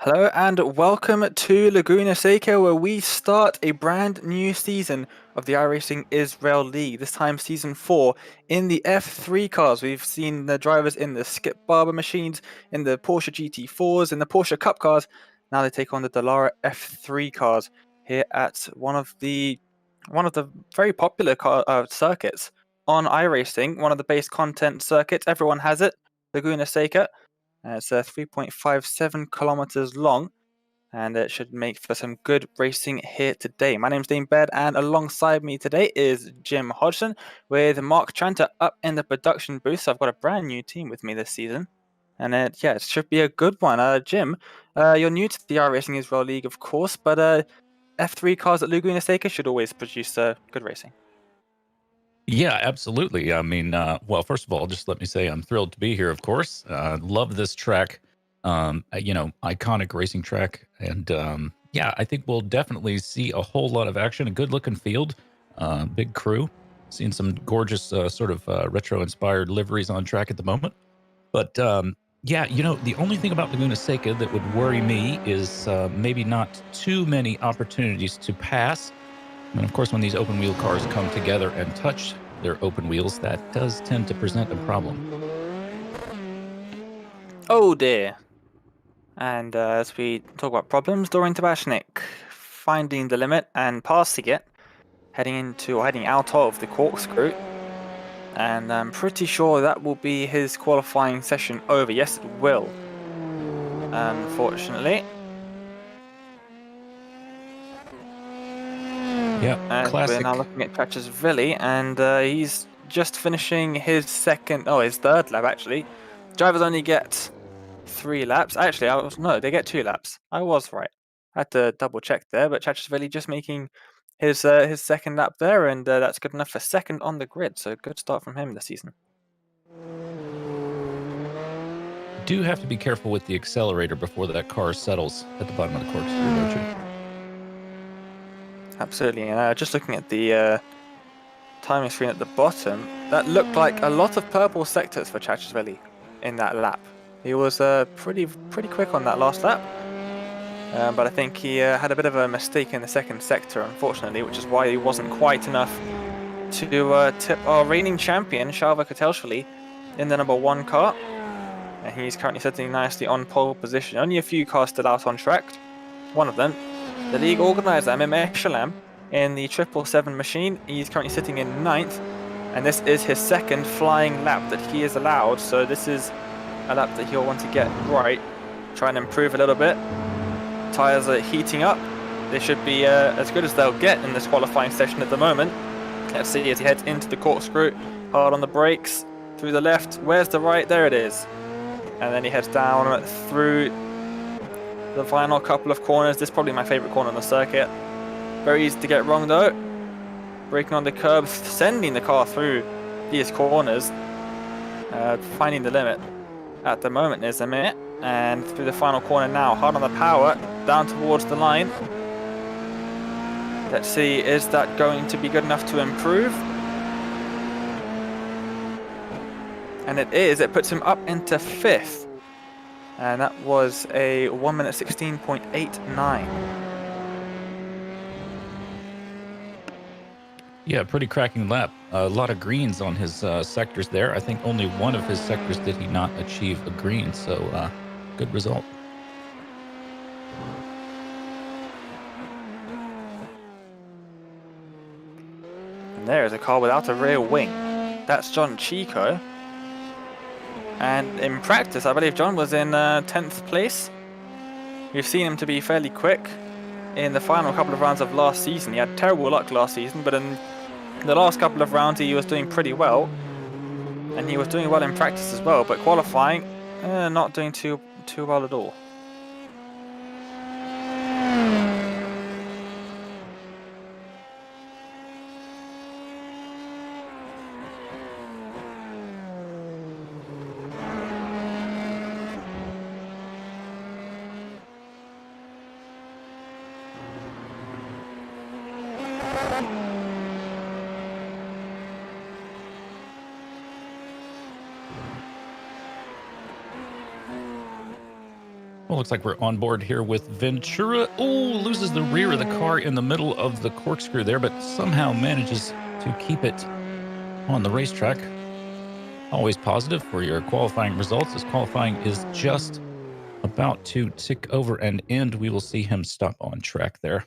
Hello and welcome to Laguna Seca, where we start a brand new season of the iRacing Israel League. This time, season 4 in the F3 cars. We've seen the drivers in the Skip Barber machines, in the Porsche GT4s, in the Porsche Cup cars. Now they take on the Dallara F3 cars here at one of the very popular circuits on iRacing. One of the base content circuits. Everyone has it. Laguna Seca. It's 3.57 kilometers long, and it should make for some good racing here today. My name's Dean Baird, and alongside me today is Jim Hodgson with Mark Tranter up in the production booth. So I've got a brand new team with me this season, and it should be a good one. Jim, you're new to the iRacing Israel League, of course, but F3 cars at Laguna Seca should always produce good racing. Yeah, absolutely. I mean, well, first of all, just let me say I'm thrilled to be here, of course. Love this track, iconic racing track. And yeah, I think we'll definitely see a whole lot of action, a good looking field, big crew. Seeing some gorgeous sort of retro inspired liveries on track at the moment. But yeah, the only thing about Laguna Seca that would worry me is maybe not too many opportunities to pass. And of course, when these open wheel cars come together and touch their open wheels, that does tend to present a problem. Oh dear. And as we talk about problems, Dorian Tabashnik finding the limit and passing it, heading out of the corkscrew. And I'm pretty sure that will be his qualifying session over. Yes, it will. Unfortunately. Yeah, And classic. we're now looking at Chachasvili, and he's just finishing his third lap actually. Drivers only get 3 laps. Actually, no, they get 2 laps. I was right. I had to double check there, but Chachasvili just making his second lap there, and that's good enough for second on the grid. So good start from him this season. Do have to be careful with the accelerator before that car settles at the bottom of the corkscrew, don't you? Absolutely, and just looking at the timing screen at the bottom, that looked like a lot of purple sectors for Chachasvili in that lap. He was pretty quick on that last lap, but I think he had a bit of a mistake in the second sector, unfortunately, which is why he wasn't quite enough to tip our reigning champion, Shalva Kotelshvili, in the number 1 car. And he's currently sitting nicely on pole position. Only a few cars still out on track. One of them, the league organizer, Mimeh Shalem, in the 777 machine. He's currently sitting in 9th. And this is his second flying lap that he is allowed. So this is a lap that he'll want to get right. Try and improve a little bit. Tyres are heating up. They should be as good as they'll get in this qualifying session at the moment. Let's see as he heads into the corkscrew. Hard on the brakes. Through the left. Where's the right? There it is. And then he heads down through the final couple of corners. This is probably my favorite corner on the circuit. Very easy to get wrong though. Braking on the curb, sending the car through these corners. Finding the limit at the moment is a minute. And through the final corner now, hard on the power, down towards the line. Let's see, is that going to be good enough to improve? And it is. It puts him up into 5th. And that was a 1 minute 16.89. Yeah, pretty cracking lap. A lot of greens on his sectors there. I think only one of his sectors did he not achieve a green, so good result. And there is a car without a rear wing. That's John Chico. And in practice, I believe John was in 10th place. We've seen him to be fairly quick in the final couple of rounds of last season. He had terrible luck last season, but in the last couple of rounds he was doing pretty well. And he was doing well in practice as well, but qualifying, not doing too well at all. Well, looks like we're on board here with Ventura. Oh, loses the rear of the car in the middle of the corkscrew there, but somehow manages to keep it on the racetrack. Always positive for your qualifying results, as qualifying is just about to tick over and end. We will see him stop on track there.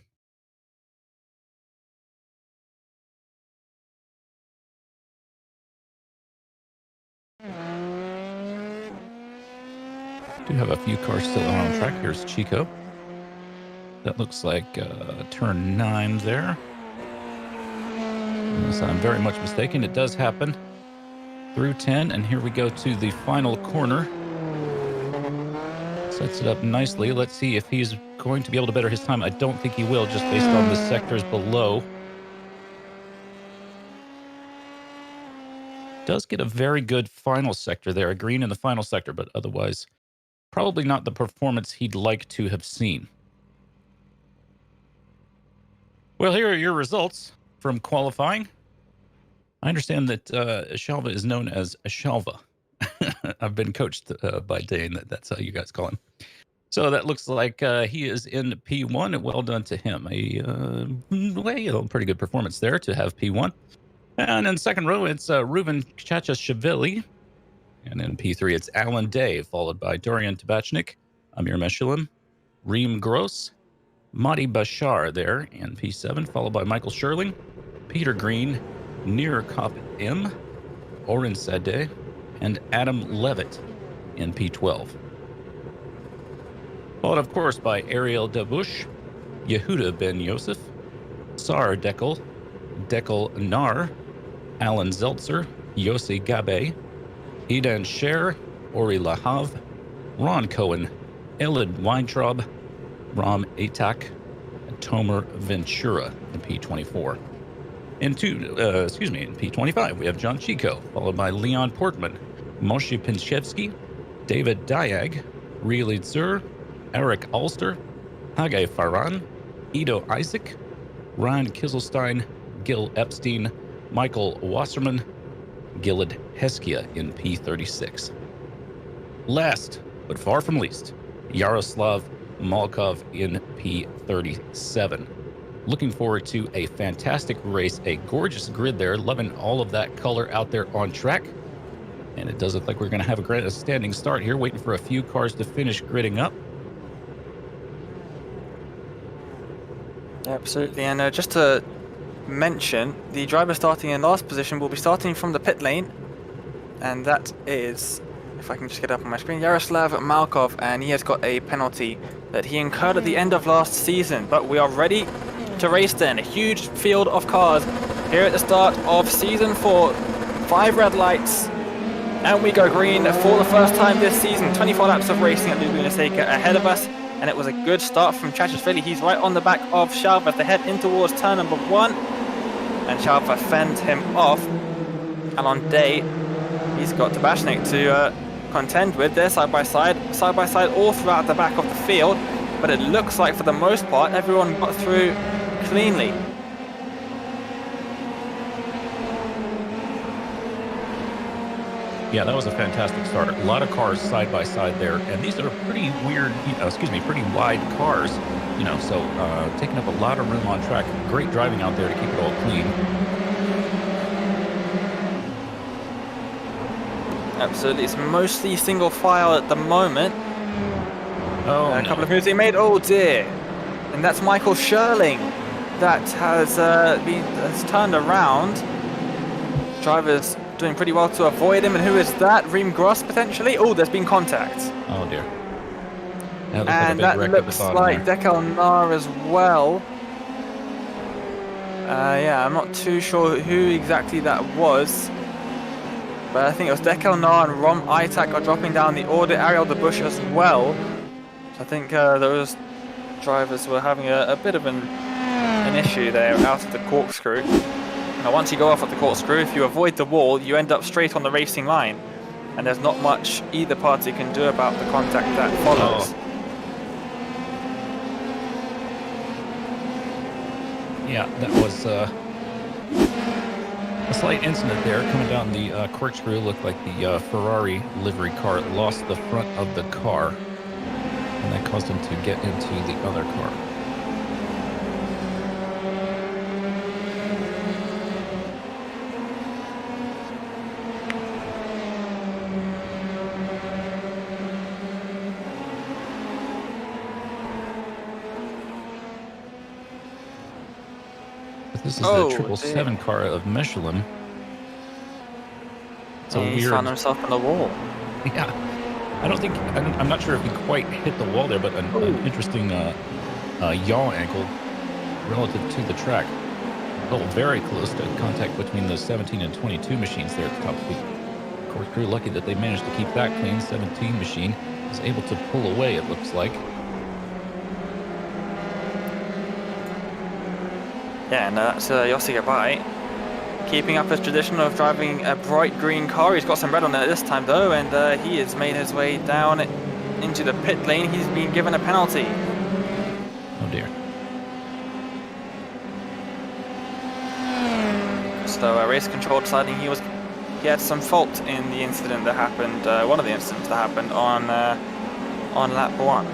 Do have a feue cars still on track. Here's Chico. That looks like turn 9 there. Unless I'm very much mistaken, it does happen through 10. And here we go to the final corner. Sets it up nicely. Let's see if he's going to be able to better his time. I don't think he will, just based on the sectors below. Does get a very good final sector there, a green in the final sector, but otherwise probably not the performance he'd like to have seen. Well, here are your results from qualifying. I understand that Shalva is known as Shalva. I've been coached by Dane. That's how you guys call him. So that looks like he is in P1. Well done to him. A pretty good performance there to have P1. And in the second row, it's Ruben Chachashvili. And in P3, it's Alan Day, followed by Dorian Tabachnik, Amir Meshulam, Reem Gross, Madi Bashar there in P7, followed by Michael Sherling, Peter Green, Nir Kop M, Oren Sadeh, and Adam Levitt in P12. Followed, of course, by Ariel Dabush, Yehuda Ben Yosef, Sar Dekel, Dekel Nar, Alan Zeltzer, Yossi Gabe, Idan Sher, Ori Lahav, Ron Cohen, Elid Weintraub, Ram Atak, and Tomer Ventura in P24. In P25, we have John Chico, followed by Leon Portman, Moshe Pinchevsky, David Diag, Reelid Zur, Eric Ulster, Haggai Farran, Ido Isaac, Ryan Kieselstein, Gil Epstein, Michael Wasserman, Gilad Heskia in P36. Last, but far from least, Yaroslav Malkov in P37. Looking forward to a fantastic race, a gorgeous grid there, loving all of that color out there on track. And it does look like we're going to have a standing start here, waiting for a few cars to finish gridding up. Absolutely, and just to mention, the driver starting in last position will be starting from the pit lane, and that is, if I can just get up on my screen, Yaroslav Malkov, and he has got a penalty that he incurred at the end of last season. But we are ready to race then. A huge field of cars here at the start of season 4. 5 red lights, and we go green for the first time this season. 24 laps of racing at Laguna Seca ahead of us, and it was a good start from Chachashvili. He's right on the back of Shalva as they head in towards turn number 1, and Shalva fends him off. And on Day, he's got Tabachnik to contend with. They're side by side all throughout the back of the field, but it looks like for the most part everyone got through cleanly. Yeah, that was a fantastic start. A lot of cars side by side there, and these are pretty weird, pretty wide cars, so taking up a lot of room on track. Great driving out there to keep it all clean. Absolutely, it's mostly single file at the moment. A couple of moves he made. Oh dear, and that's Michael Sherling that has turned around. Drivers doing pretty well to avoid him, and who is that? Reem Gross potentially. Oh, there's been contact. Oh dear. And that looks like Dekel Nar as well. Yeah, I'm not too sure who exactly that was, but I think it was Dekel Nar and Rom Itak are dropping down the order. Ariel de Bush as well. So I think those drivers were having a bit of an issue there out of the corkscrew. Now once you go off at the corkscrew, if you avoid the wall, you end up straight on the racing line, and there's not much either party can do about the contact that follows. Yeah, that was a slight incident there coming down the corkscrew. Looked like the Ferrari livery car lost the front of the car. and that caused him to get into the other car. This is the 777 car of Michelin. It's a He's weird... found himself on the wall. Yeah. I'm not sure if he quite hit the wall there, but an interesting yaw angle relative to the track. Oh, very close to contact between the 17 and 22 machines there at the top of the corkscrew. Lucky that they managed to keep that clean. 17 machine was able to pull away, it looks like. Yeah, and that's Yossi Gabai, keeping up his tradition of driving a bright green car. He's got some red on it this time though, and he has made his way down into the pit lane. He's been given a penalty. Oh dear. So race control deciding he had some fault in the incident that happened, one of the incidents that happened on lap 1.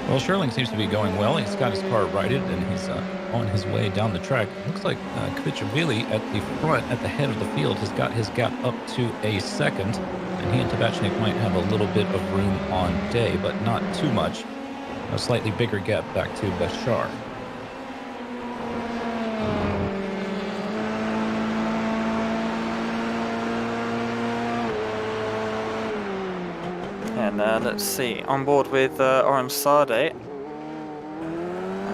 Well, Sherling seems to be going well. He's got his car righted, and he's on his way down the track. Looks like Kvitschvili at the front, at the head of the field, has got his gap up to a second, and he and Tabachnik might have a little bit of room on day, but not too much. A slightly bigger gap back to Bashar. And let's see, on board with Oram Sade.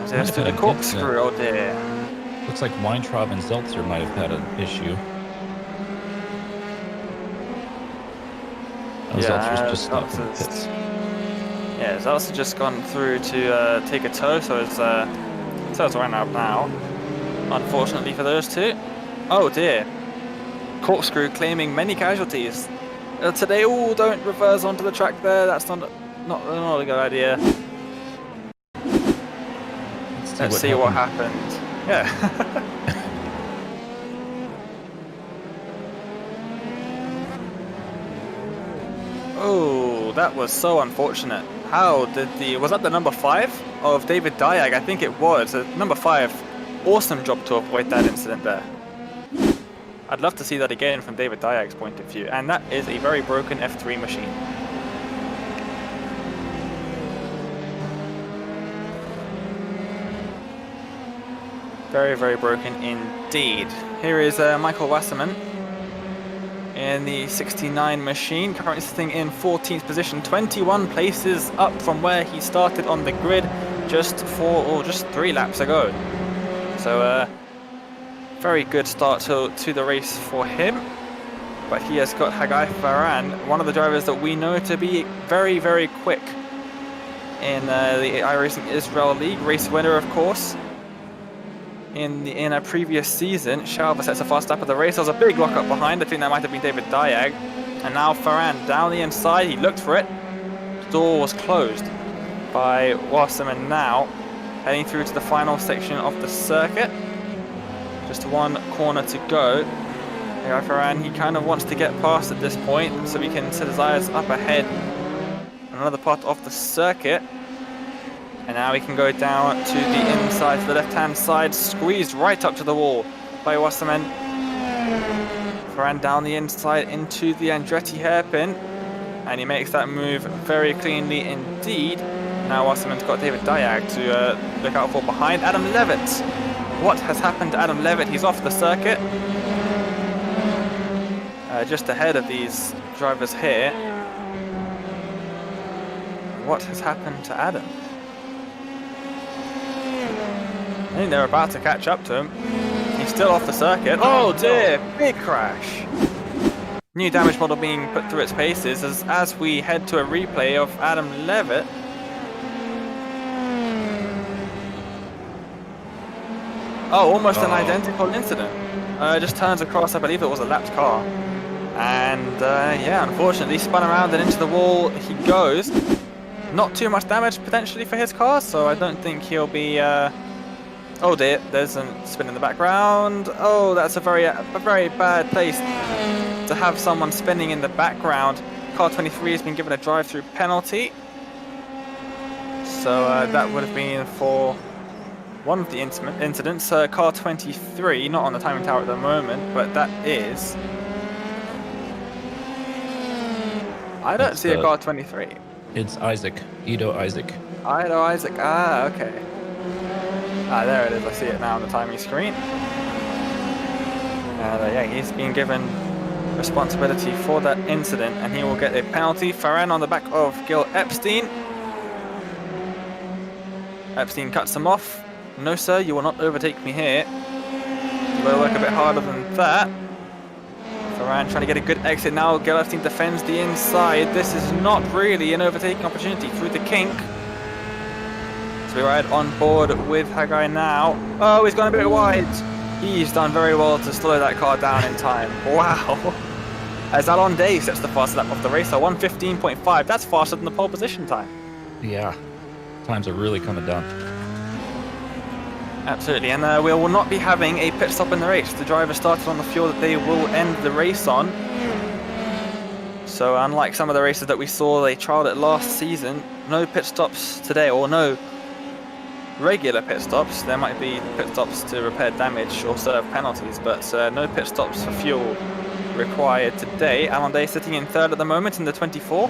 There's the corkscrew, oh dear. Looks like Weintraub and Zeltzer might have had an issue. Oh, Zeltzer's just stopped in the pits. Yeah, Zeltzer just gone through to take a tow, so it's right up now. Unfortunately for those two. Oh dear. Corkscrew claiming many casualties. Today, don't reverse onto the track there. That's not a good idea. Let's see what happened. Yeah. Oh, that was so unfortunate. How did was that the number 5 of David Diag? I think it was. Number 5, awesome job to avoid that incident there. I'd love to see that again from David Diag's point of view, and that is a very broken F3 machine. Very, very broken indeed. Here is Michael Wasserman in the 69 machine, currently sitting in 14th position, 21 places up from where he started on the grid just 3 laps ago. So, very good start to the race for him, but he has got Hagai Farhan, one of the drivers that we know to be very, very quick in the iRacing Israel League, race winner of course. In a previous season, Shalva sets a fast lap of the race. There was a big lock up behind. I think that might have been David Diag, and now Farhan down the inside. He looked for it. The door was closed by Wasserman. Now heading through to the final section of the circuit. Just one corner to go. Farhan, he kind of wants to get past at this point so he can set his eyes up ahead. Another part of the circuit. And now we can go down to the inside, to the left-hand side, squeezed right up to the wall by Wasserman. Farhan down the inside into the Andretti hairpin. And he makes that move very cleanly indeed. Now Wasserman's got David Diag to look out for behind. Adam Levitt. What has happened to Adam Levitt? He's off the circuit. Just ahead of these drivers here. What has happened to Adam? I think they're about to catch up to him. He's still off the circuit. Oh dear, big crash. New damage model being put through its paces as we head to a replay of Adam Levitt. Oh, almost an identical incident. Just turns across, I believe it was a lapped car. And yeah, unfortunately spun around and into the wall he goes. Not too much damage potentially for his car, so I don't think he'll be... Oh dear, there's a spin in the background. Oh, that's a very bad place to have someone spinning in the background. Car 23 has been given a drive-through penalty. So that would have been for one of the incidents. Car 23, not on the timing tower at the moment, but that is... I don't see a car 23. It's Isaac. Ido Isaac. Ido Isaac. Ah, okay. Ah, there it is. I see it now on the timing screen. Yeah, he's been given responsibility for that incident, and he will get a penalty. Farhan on the back of Gil Epstein. Epstein cuts him off. No, sir, you will not overtake me here. You gotta work a bit harder than that. Farhan trying to get a good exit now. Gil Epstein defends the inside. This is not really an overtaking opportunity through the kink. So we ride on board with Haggai now. Oh, he's gone a bit wide. He's done very well to slow that car down in time. Wow. As Alon Day sets the fastest lap of the race, so 1:15.5. That's faster than the pole position time. Yeah, times are really coming down. Absolutely, and we will not be having a pit stop in the race. The driver started on the fuel that they will end the race on. So unlike some of the races that we saw, they trialled it last season, no pit stops today, or no regular pit stops. There might be pit stops to repair damage or serve penalties, but no pit stops for fuel required today. Alon Day sitting in third at the moment in the 24.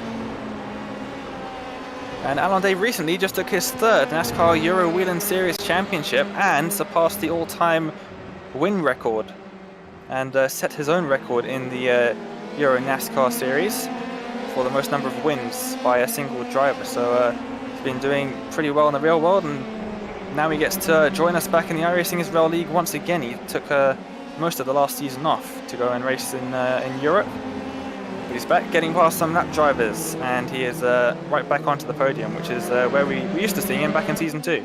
And Alon Day recently just took his third NASCAR Euro Whelen Series Championship and surpassed the all-time win record and set his own record in the Euro NASCAR Series for the most number of wins by a single driver. So he's been doing pretty well in the real world, and now he gets to join us back in the iRacing Israel League once again. He took most of the last season off to go and race in Europe. But he's back getting past some lap drivers, and he is right back onto the podium, which is where we used to see him back in Season 2.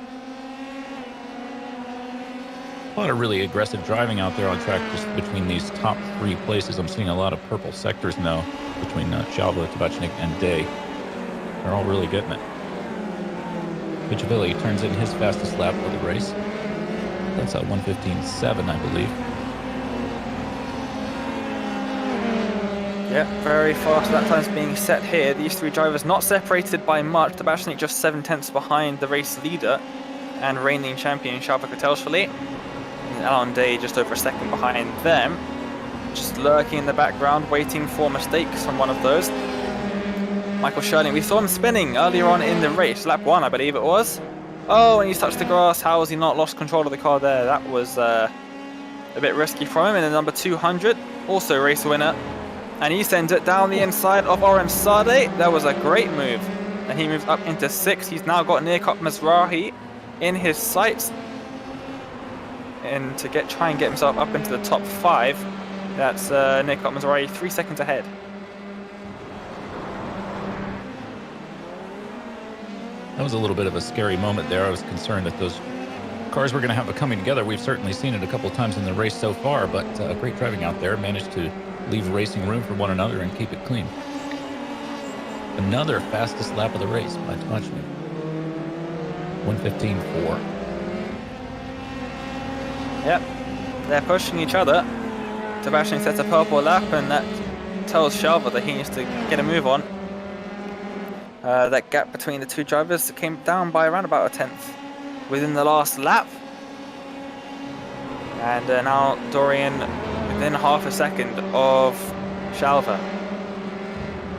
A lot of really aggressive driving out there on track just between these top three places. I'm seeing a lot of purple sectors now between Shalva, Tabachnik, and Day. They're all really getting it. Pichavilli turns in his fastest lap of the race. That's a 1:15.7, I believe. Yeah, very fast lap times being set here. These three drivers not separated by much. Tabachnik just 7/10 behind the race leader and reigning champion Shalva Kotelshvili. And Alon Day just over a second behind them. Just lurking in the background, waiting for mistakes from one of those. Michael Sherling, we saw him spinning earlier on in the race, lap 1 I believe it was. Oh, and he's touched the grass. How has he not lost control of the car there? That was a bit risky from him. And then number 200, also race winner. And he sends it down the inside of Orem Sade. That was a great move. And he moves up into 6th. He's now got Nirkop Mizrahi in his sights. And to try and get himself up into the top 5, that's Nirkop Mizrahi 3 seconds ahead. That was a little bit of a scary moment there. I was concerned that those cars were going to have a coming together. We've certainly seen it a couple times in the race so far, but great driving out there. Managed to leave racing room for one another and keep it clean. Another fastest lap of the race by Tabachnik. 1:15.4. Yep, they're pushing each other. Tabachnik sets a purple lap, and that tells Shalva that he needs to get a move on. That gap between the two drivers came down by around about a 10th within the last lap. And now Dorian within half a second of Shalva.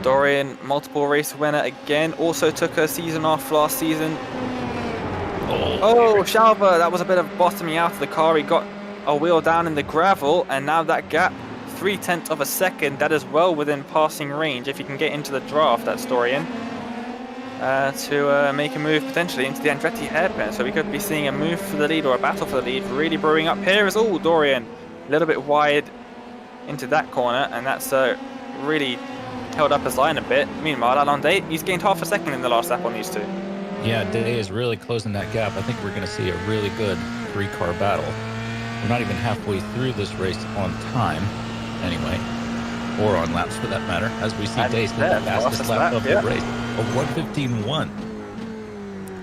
Dorian, multiple race winner again, also took a season off last season. Oh, Shalva, that was a bit of bottoming out of the car. He got a wheel down in the gravel, and now that gap, 0.3 of a second, that is well within passing range if he can get into the draft, that's Dorian. To make a move potentially into the Andretti hairpin. So we could be seeing a move for the lead or a battle for the lead really brewing up here. Is all Dorian a little bit wide into that corner, and that's really held up his line a bit. Meanwhile, Alon Day, he's gained half a second in the last lap on these two. Yeah, Day is really closing that gap. I think we're going to see a really good three-car battle. We're not even halfway through this race on time, anyway, or on laps for that matter, as we see Day set the fastest lap of the race. A 1:15.1.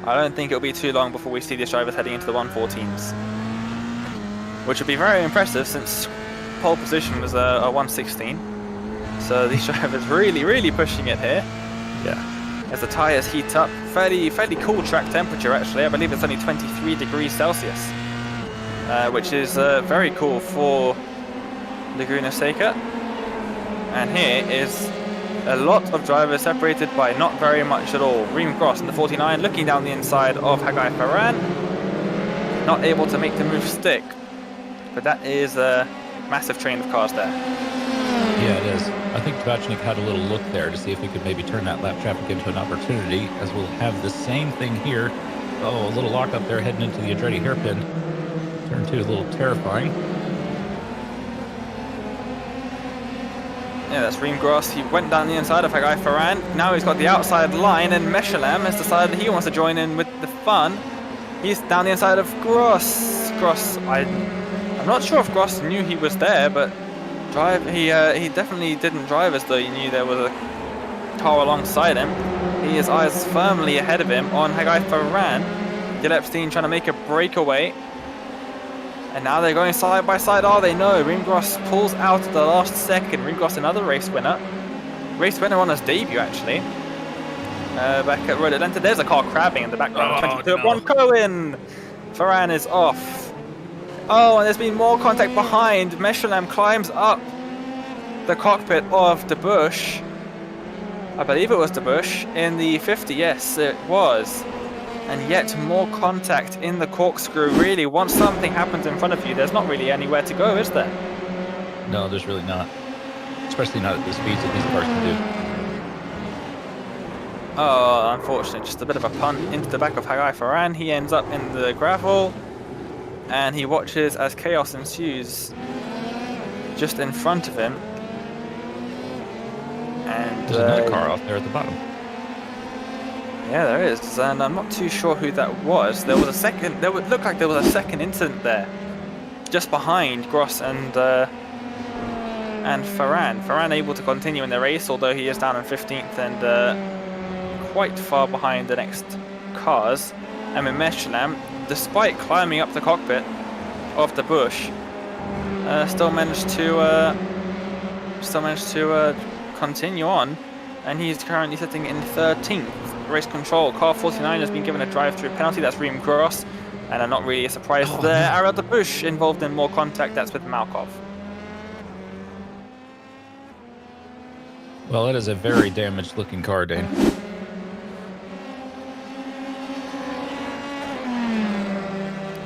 I don't think it'll be too long before we see these drivers heading into the 1:14s, which would be very impressive since pole position was a 1:16. So these drivers really pushing it here. Yeah. As the tyres heat up. Fairly cool track temperature actually. I believe it's only 23 degrees Celsius. Which is very cool for Laguna Seca. And here is a lot of drivers separated by not very much at all. Reem Gross in the 49 looking down the inside of Hagai Ferran. Not able to make the move stick. But that is a massive train of cars there. Yeah, it is. I think Tabachnik had a little look there to see if he could maybe turn that lap traffic into an opportunity, as we'll have the same thing here. Oh, a little lock up there heading into the Andretti hairpin. Turn 2 a little terrifying. Yeah, that's Reem Gross. He went down the inside of Hagai Ferran. Now he's got the outside line, and Mechelen has decided he wants to join in with the fun. He's down the inside of Gross. I'm not sure if Gross knew he was there, but he definitely didn't drive as though he knew there was a car alongside him. He has eyes firmly ahead of him on Hagai Ferran. Gil Epstein trying to make a breakaway. And now they're going side by side, are they? No, Reem Gross pulls out at the last second. Reem Gross, another race winner. Race winner on his debut, actually. Back at Road Atlanta. There's a car crabbing in the background. 22 no. Bon Cohen. Ferran is off. Oh, and there's been more contact behind. Mechelen climbs up the cockpit of the Bush. I believe it was the Bush in the 50. Yes, it was. And yet more contact in the corkscrew. Really, once something happens in front of you, there's not really anywhere to go, is there? No, there's really not. Especially not at the speeds that these cars can do. Oh, unfortunately, just a bit of a punt into the back of Hagai Ferran. He ends up in the gravel, and he watches as chaos ensues just in front of him. And there's another car off there at the bottom. Yeah, there is, and I'm not too sure who that was. There was a second. There would look like there was a second incident there, just behind Gross and Ferran. Ferran able to continue in the race, although he is down in 15th and quite far behind the next cars. And Mechelen, despite climbing up the cockpit of the Bush, still managed to continue on, and he's currently sitting in 13th. Race control, car 49 has been given a drive-through penalty. That's Reem Gross, and I'm not really a surprise there. Arad the Bush involved in more contact. That's with Malkov. Well, it is a very damaged-looking car, Dane.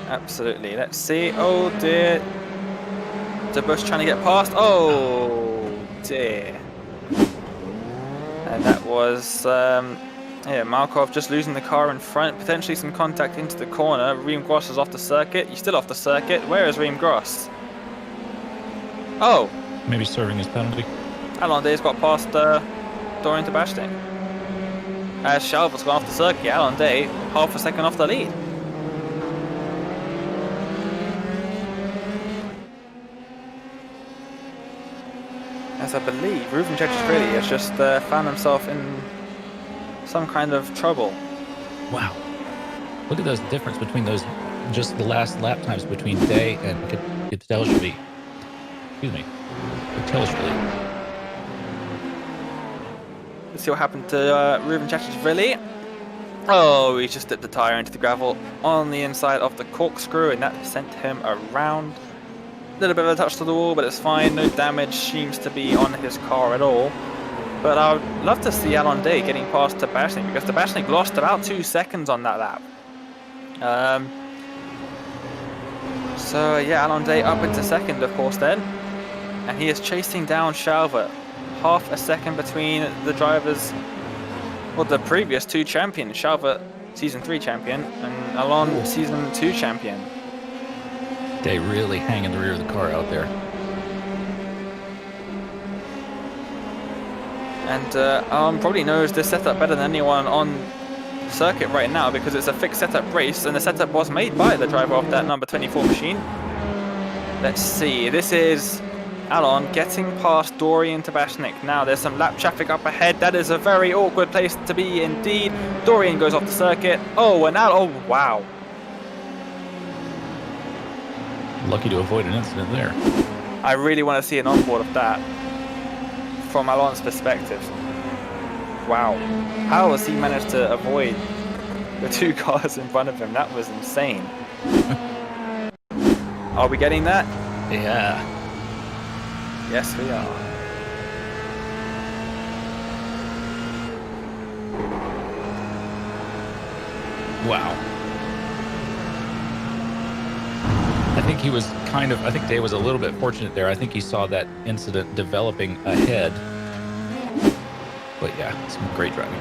Absolutely. Let's see. Oh dear. The Bush trying to get past. Oh dear. And that was. Yeah, Malkov just losing the car in front, potentially some contact into the corner. Reem Gross is off the circuit. He's still off the circuit. Where is Reem Gross? Oh! Maybe serving his penalty. Alonde's got past Dorian Tabachnik. As Shalva's gone off the circuit, Alonde half a second off the lead. As I believe, Ruben Cecchishvili has just found himself in some kind of trouble. Wow. Look at those difference between those, just the last lap times between Day and Kitelishvili. Excuse me. Kitelishvili. Let's see what happened to Ruben Cecchishvili. Oh, he just dipped the tyre into the gravel on the inside of the corkscrew, and that sent him around. A little bit of a touch to the wall, but it's fine. No damage seems to be on his car at all. But I would love to see Alon Day getting past Tabachnik, because Tabachnik lost about 2 seconds on that lap. So yeah, Alon Day up into second, of course, then. And he is chasing down Shalva. Half a second between the drivers, well, the previous 2 champions. Shalva, Season 3 champion, and Alon, Season 2 champion. Day really hanging the rear of the car out there. And Alon probably knows this setup better than anyone on circuit right now, because it's a fixed setup race, and the setup was made by the driver of that number 24 machine. Let's see, this is Alon getting past Dorian Tabachnik. Now there's some lap traffic up ahead. That is a very awkward place to be indeed. Dorian goes off the circuit. Oh, and now, oh wow. Lucky to avoid an incident there. I really want to see an onboard of that. from Alon's perspective. Wow. How has he managed to avoid the two cars in front of him? That was insane. Are we getting that? Yeah. Yes, we are. Wow. I think he was I think Day was a little bit fortunate there. I think he saw that incident developing ahead. But yeah, some great driving.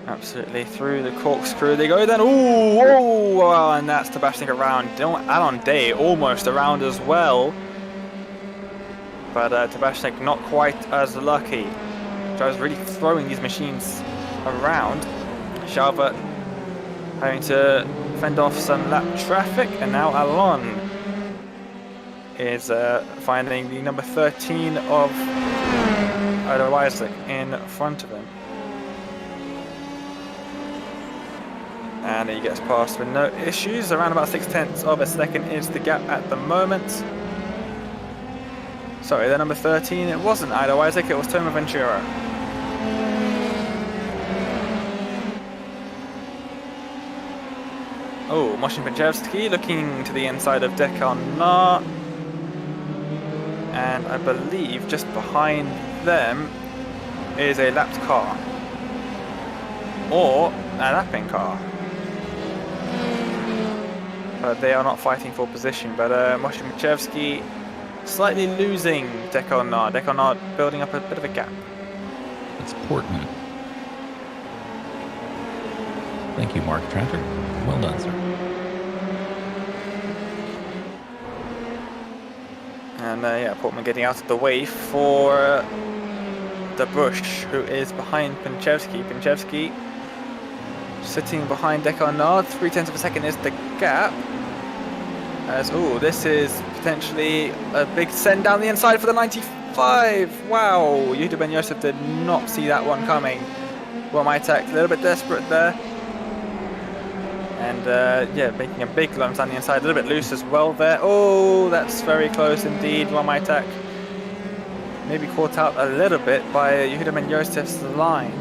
Absolutely, through the corkscrew they go then. Oh, and that's Tabashnik around. Alon Day almost around as well. But Tabashnik not quite as lucky. Driver's really throwing these machines around. Shalva having to fend off some lap traffic, and now Alon is finding the number 13 of Isaac in front of him. And he gets past with no issues. Around about 0.6 of a second is the gap at the moment. Sorry, the number 13, it wasn't Ido Isaac, it was Toma Ventura. Oh, Moshin Pachevsky looking to the inside of Dekarnar. And I believe just behind them is a lapped car. Or a lapping car. But they are not fighting for position. But Moshin Pachevsky slightly losing Dekarnar. Dekarnar building up a bit of a gap. It's Portman. Thank you, Mark Tranter. Well done, sir. And yeah, Portman getting out of the way for the Bush, who is behind Pinchevsky. Pinchevsky sitting behind Dekarnar. 0.3 of a second is the gap. As this is potentially a big send down the inside for the 95. Wow, Yehuda Ben Yosef did not see that one coming. Well, my tech a little bit desperate there. And yeah, making a big lunge down the inside, a little bit loose as well there. Oh, that's very close indeed. Well, my tech maybe caught out a little bit by Yehuda Ben Yosef's line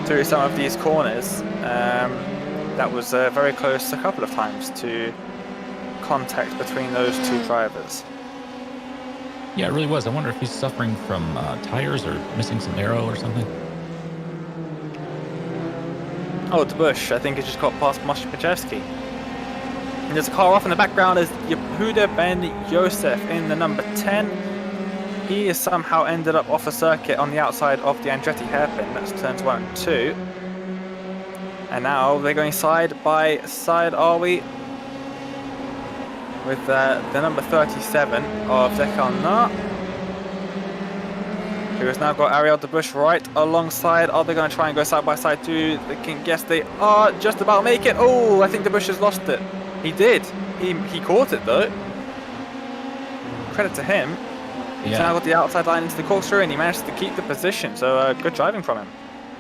through some of these corners. That was very close a couple of times to contact between those two drivers. Yeah, it really was. I wonder if he's suffering from tires or missing some aero or something. Oh, the Bush, I think he just got past Moshe Pachevsky. And there's a car off in the background is Yehuda Ben Yosef in the number 10. He has somehow ended up off the circuit on the outside of the Andretti hairpin. That's turns 1 and 2. And now they're going side by side, are we? With the number 37 of Dekarnar, who has now got Ariel de Bush right alongside. Are they going to try and go side by side too? They can guess they are just about make it. Oh, I think de Bush has lost it. He did. He caught it though. Credit to him. Yeah. He's now got the outside line into the corkscrew and he managed to keep the position. So good driving from him.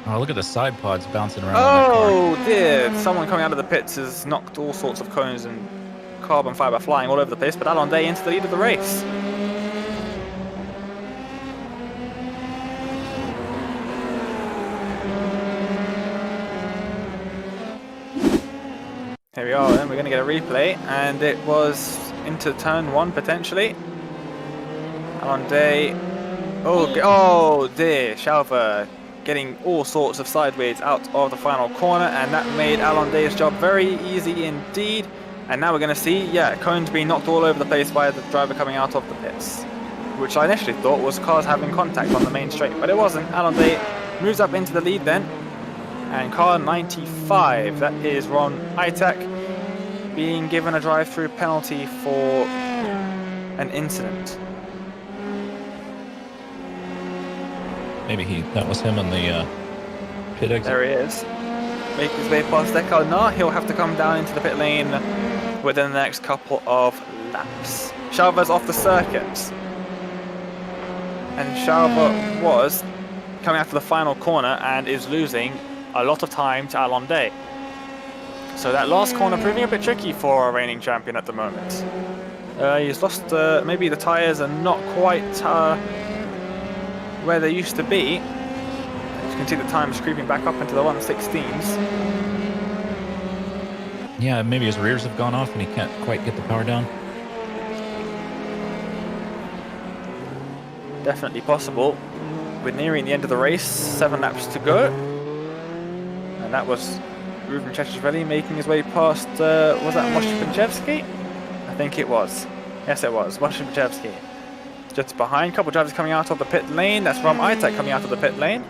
Oh, look at the side pods bouncing around. Oh dear. Someone coming out of the pits has knocked all sorts of cones and carbon fiber flying all over the place, but Alon Day into the lead of the race. Here we are then, we're going to get a replay, and it was into turn 1 potentially. Alon Day, oh dear, Shalva getting all sorts of sideways out of the final corner, and that made Alon Day's job very easy indeed. And now we're going to see, yeah, cones being knocked all over the place by the driver coming out of the pits, which I initially thought was cars having contact on the main straight, but it wasn't. Alon Day moves up into the lead then, and car 95, that is Ron Itak, being given a drive-through penalty for an incident. Maybe that was him on the pit exit. There he is. Make his way past Dekarnar. He'll have to come down into the pit lane within the next couple of laps. Shalva's off the circuit. And Shalva was coming after the final corner and is losing a lot of time to Alon Day. So that last corner proving a bit tricky for our reigning champion at the moment. He's lost, maybe the tyres are not quite where they used to be. As you can see, the time's creeping back up into the 116s. Yeah, maybe his rears have gone off and he can't quite get the power down. Definitely possible. We're nearing the end of the race, 7 laps to go. And that was Ruben Checheveli making his way past, was that Moshpinchevsky? I think it was. Yes, it was. Moshpinchevsky. Just behind, couple drivers coming out of the pit lane. That's from iTech coming out of the pit lane.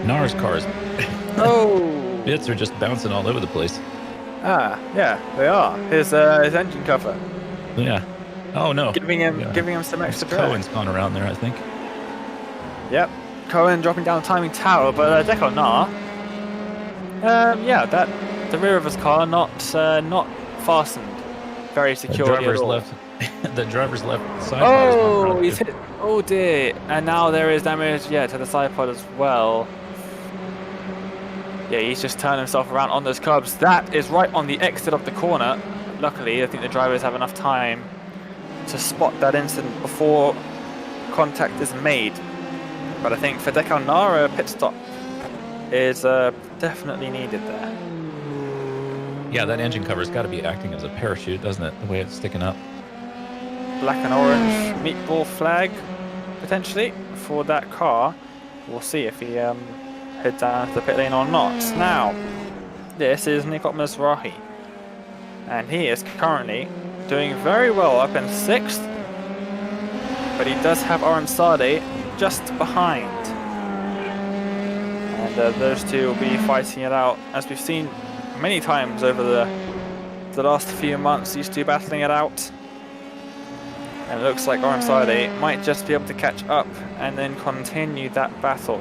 Nara's cars. Oh! Bits are just bouncing all over the place. Ah, yeah, they are. His engine cover. Yeah. Oh no. Giving him some extra drag. Cohen's gone around there, I think. Yep. Cohen dropping down the timing tower, but Deco Nar. Yeah, the rear of his car not fastened very securely at all. The driver's left side. Oh, he's hit. Oh dear! And now there is damage, yeah, to the side pod as well. Yeah, he's just turned himself around on those curbs. That is right on the exit of the corner. Luckily, I think the drivers have enough time to spot that incident before contact is made. But I think for Decal Nara, a pit stop is definitely needed there. Yeah, that engine cover's got to be acting as a parachute, doesn't it? The way it's sticking up. Black and orange meatball flag, potentially, for that car. We'll see if he heads down to the pit lane or not. Now, this is Nikot Mizrahi. And he is currently doing very well up in 6th. But he does have Oren Sade just behind. And those two will be fighting it out, as we've seen many times over the last few months, these two battling it out. And it looks like Oren Sade might just be able to catch up and then continue that battle.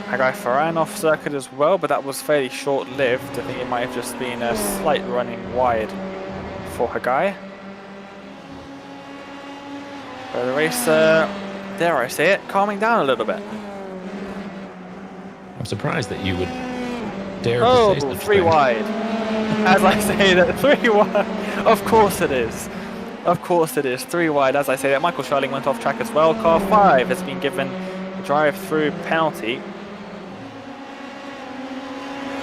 Hagai Farhan off circuit as well, but that was fairly short-lived. I think it might have just been a slight running wide for Hagai. But the race, dare I say it, calming down a little bit. I'm surprised that you would dare to say such 3 things. wide. As I say that, 3 wide. Of course it is. Of course it is. 3 wide, as I say that. Michael Sherling went off track as well. Car 5 has been given a drive-through penalty.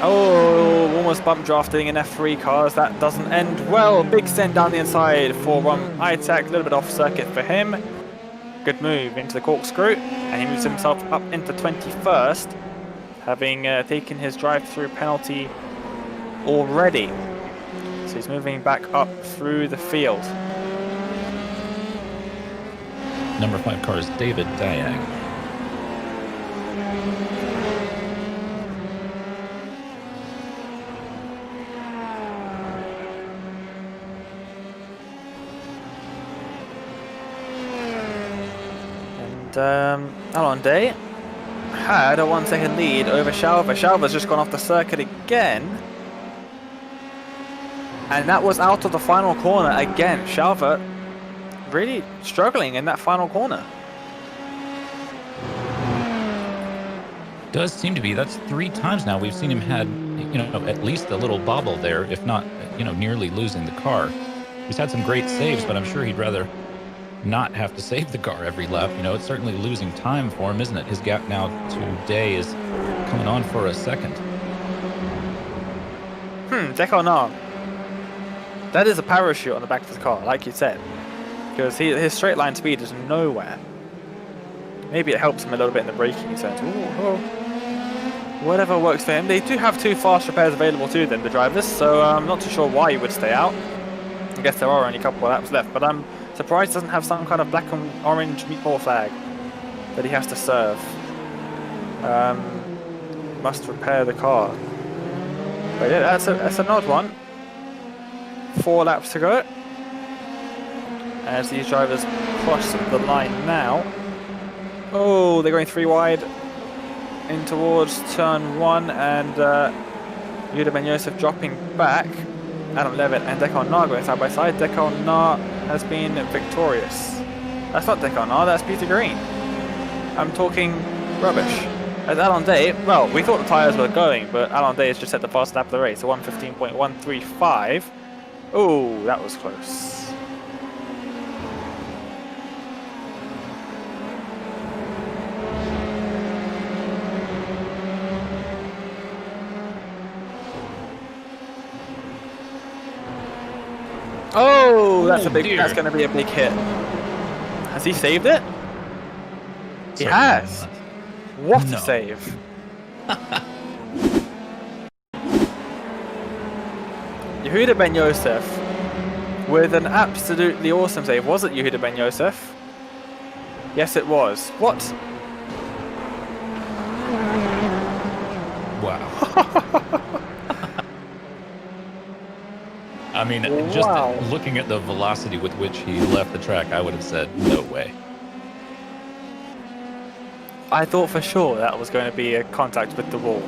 Oh, almost bump drafting in F3 cars. That doesn't end well. Big send down the inside for iTech. A little bit off circuit for him. Good move into the corkscrew. And he moves himself up into 21st, having taken his drive-through penalty already. So he's moving back up through the field. Number 5 car is David Diag. Alon Day had a 1 second lead over Shalva. Shalva's just gone off the circuit again. And that was out of the final corner again. Shalva really struggling in that final corner. Does seem to be. That's 3 times now we've seen him had, at least a little bobble there, if not, nearly losing the car. He's had some great saves, but I'm sure he'd rather not have to save the car every lap. It's certainly losing time for him, isn't it? His gap now to Day is coming on for a second. Deconar. That is a parachute on the back of the car, like you said. Because his straight line speed is nowhere. Maybe it helps him a little bit in the braking sense. Whatever works for him. They do have 2 fast repairs available to them, the drivers, so I'm not too sure why he would stay out. I guess there are only a couple of laps left, but I'm surprised he doesn't have some kind of black and orange meatball flag that he has to serve. Must repair the car. But yeah, that's an odd one. 4 laps to go. As these drivers cross the line now. Oh, they're going 3 wide in towards turn 1, and Yuda Ben Yosef dropping back. Adam Levitt and Dekon Nar going side by side. Dekon Nar has been victorious. That's not Dekon Nar, that's Peter Green. I'm talking rubbish. As Alon Day, well, we thought the tyres were going, but Alon Day has just set the fast lap of the race, so 1:15.135. Oh, that was close. Oh, that's that's going to be a big hit. Has he saved it? He has. What a save. Yehuda Ben Yosef with an absolutely awesome save. Was it Yehuda Ben Yosef? Yes, it was. What? Wow. I mean, just looking at the velocity with which he left the track, I would have said, no way. I thought for sure that was going to be a contact with the wall.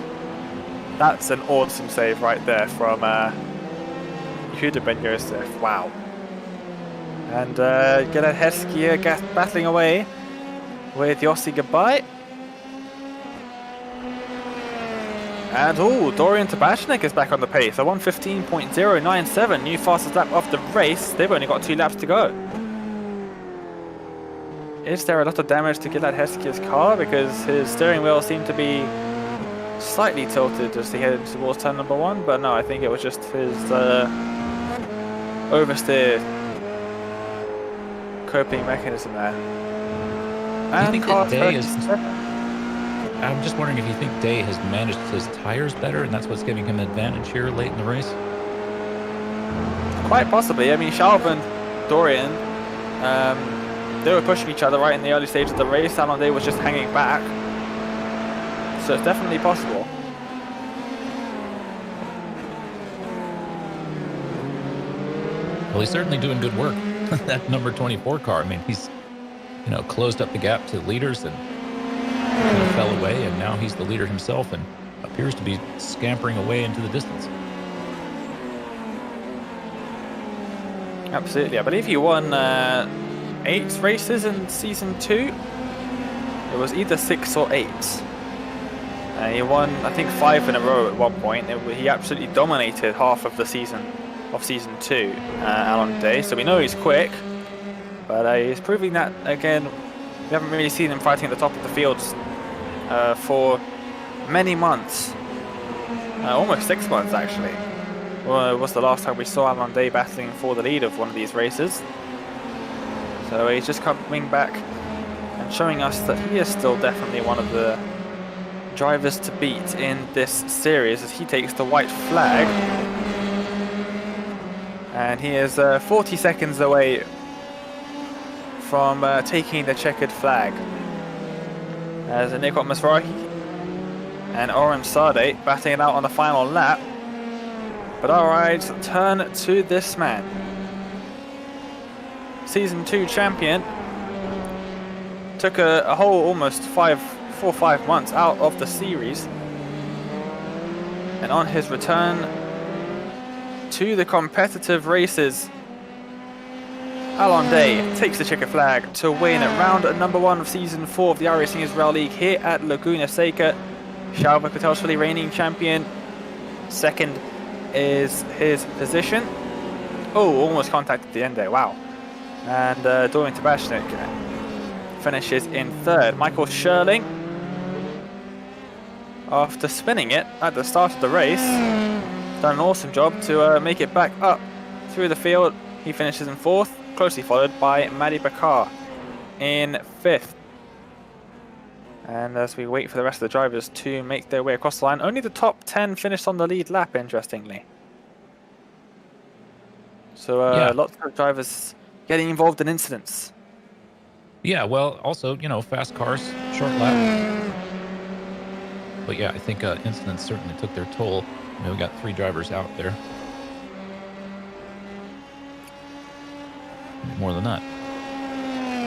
That's an awesome save right there from Yehuda Ben Yosef. Wow. And Gilad Heskia battling away with Yossi Gabay. And Dorian Tabashnik is back on the pace. A 1:15.097, new fastest lap of the race. They've only got 2 laps to go. Is there a lot of damage to Gilad Heskia's car? Because his steering wheel seemed to be slightly tilted as he headed towards turn number 1. But no, I think it was just his oversteer coping mechanism there. And do you think that Day is... I'm just wondering if you think Day has managed his tires better and that's what's giving him an advantage here late in the race? Quite possibly. I mean, Shalv and Dorian, they were pushing each other right in the early stage of the race. Alon Day was just hanging back. So it's definitely possible. Well, he's certainly doing good work. That number 24 car, I mean, he's, closed up the gap to leaders and fell away, and now he's the leader himself and appears to be scampering away into the distance. Absolutely. I believe he won 8 races in Season 2. It was either 6 or 8. He won, I think, 5 in a row at one point. He absolutely dominated half of the season of Season 2, Alon Day. So we know he's quick, but he's proving that, again, we haven't really seen him fighting at the top of the fields for many months. Almost 6 months, actually. Was the last time we saw Alon Day battling for the lead of one of these races. So he's just coming back and showing us that he is still definitely one of the drivers to beat in this series as he takes the white flag. And he is 40 seconds away from taking the checkered flag. As Nikot Masrahi and Orem Sade batting it out on the final lap. But our eyes turn to this man. Season 2 champion. Took a whole almost 4 or 5 months out of the series. And on his return to the competitive races, Alon Day takes the checkered flag to win round number 1 of Season 4 of the iRacing Israel League here at Laguna Seca. Shalva Kotelshvili reigning champion. Second is his position. Oh, almost contact at the end there, wow. And Dorian Tabashnik finishes in 3rd. Michael Sherling, after spinning it at the start of the race, done an awesome job to make it back up through the field. He finishes in 4th, closely followed by Madi Bakar in 5th. And as we wait for the rest of the drivers to make their way across the line, only the top 10 finished on the lead lap, interestingly. So lots of drivers getting involved in incidents. Yeah, well, also, fast cars, short lap. But yeah, I think incidents certainly took their toll. We got 3 drivers out there. More than that.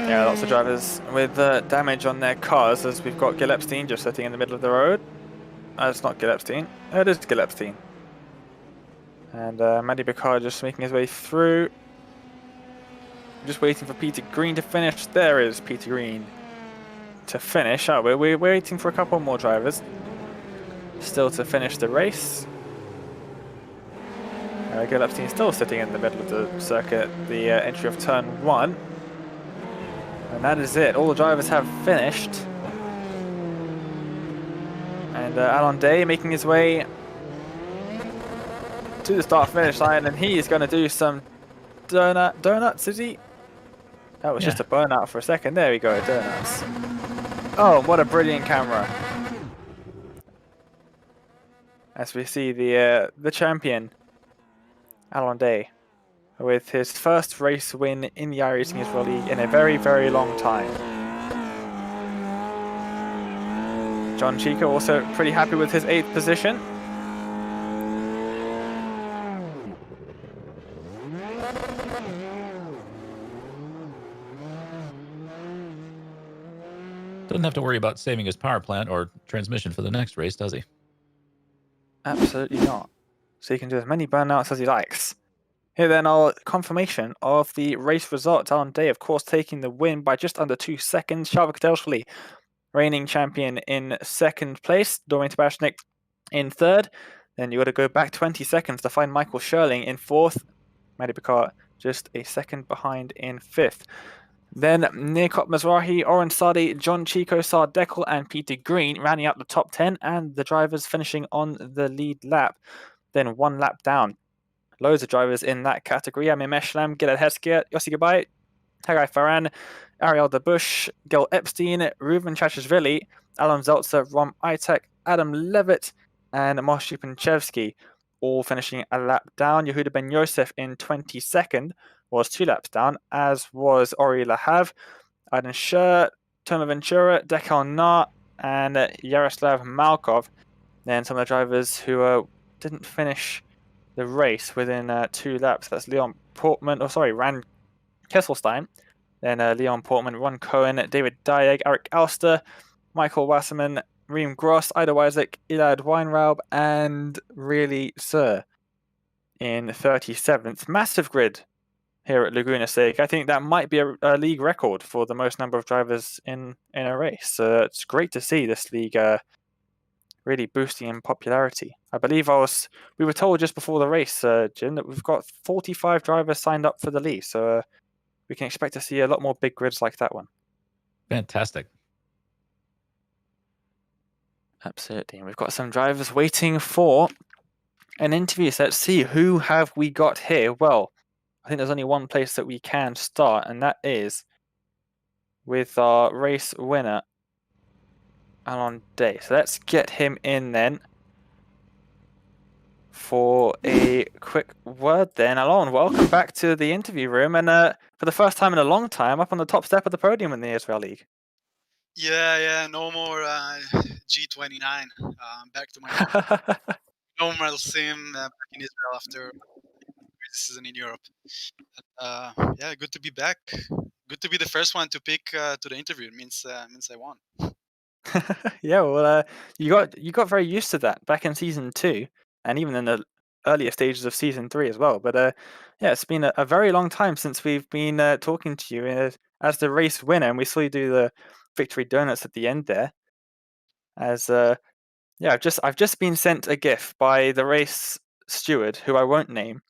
Yeah, lots of drivers with damage on their cars, as we've got Gil Epstein just sitting in the middle of the road. It's not Gil Epstein. It is Gil Epstein. And Madi Bakar just making his way through. Just waiting for Peter Green to finish. There is Peter Green to finish. Oh, we're waiting for a couple more drivers still to finish the race. Gil Epstein still sitting in the middle of the circuit, the entry of turn 1. And that is it. All the drivers have finished. And Alon Day making his way to the start-finish line, and he is going to do some donuts, is he? That was just a burnout for a second. There we go, donuts. Oh, what a brilliant camera. As we see the champion, Alon Day, with his first race win in the iRacing Israel League in a very, very long time. John Chico also pretty happy with his 8th position. Doesn't have to worry about saving his power plant or transmission for the next race, does he? Absolutely not. So he can do as many burnouts as he likes. Here then our confirmation of the race results. Alon Day, of course, taking the win by just under 2 seconds. Shavik Delshli, reigning champion, in 2nd place. Dorian Tabashnik in 3rd. Then you got to go back 20 seconds to find Michael Sherling in 4th. Matty Picard just a second behind in 5th. Then Nirkot Mizrahi, Oren Sadi, John Chico, Sar Deckel, and Peter Green rounding out the top 10, and the drivers finishing on the lead lap. Then 1 lap down. Loads of drivers in that category. Amir Meshlam, Gilad Heskir, Yossi Gabai, Hagai Faran, Ariel Debush, Gil Epstein, Ruven Chachashvili, Alan Zeltzer, Rom Itek, Adam Levitt, and Moshe Panchevsky, all finishing a lap down. Yehuda Ben Yosef in 22nd was 2 laps down, as was Ori Lahav, Aiden Sher, Toma Ventura, Dekal Na, and Yaroslav Malkov. Then some of the drivers who didn't finish the race within 2 laps. That's Leon Portman, Rand Kesselstein, then Leon Portman, Ron Cohen, David Dieg, Eric Alster, Michael Wasserman, Reem Gross, Ida Isaac, Elad Weinraub, and really Sir in 37th. Massive grid here at Laguna Seca. I think that might be a league record for the most number of drivers in a race. It's great to see this league really boosting in popularity. I believe we were told just before the race, Jim, that we've got 45 drivers signed up for the league. So we can expect to see a lot more big grids like that one. Fantastic. Absolutely. And we've got some drivers waiting for an interview. So let's see, who have we got here? Well, I think there's only one place that we can start, and that is with our race winner, Alon Day. So let's get him in then for a quick word then. Alon, welcome back to the interview room, and for the first time in a long time, up on the top step of the podium in the Israel League. Yeah, no more G29. Back to my normal sim back in Israel after the season in Europe. Yeah, good to be back. Good to be the first one to pick to the interview. It means I won. Yeah, well, you got very used to that back in season 2, and even in the earlier stages of season 3 as well. But yeah, it's been a very long time since we've been talking to you as the race winner, and we saw you do the victory donuts at the end there. As yeah, I've just been sent a GIF by the race steward, who I won't name,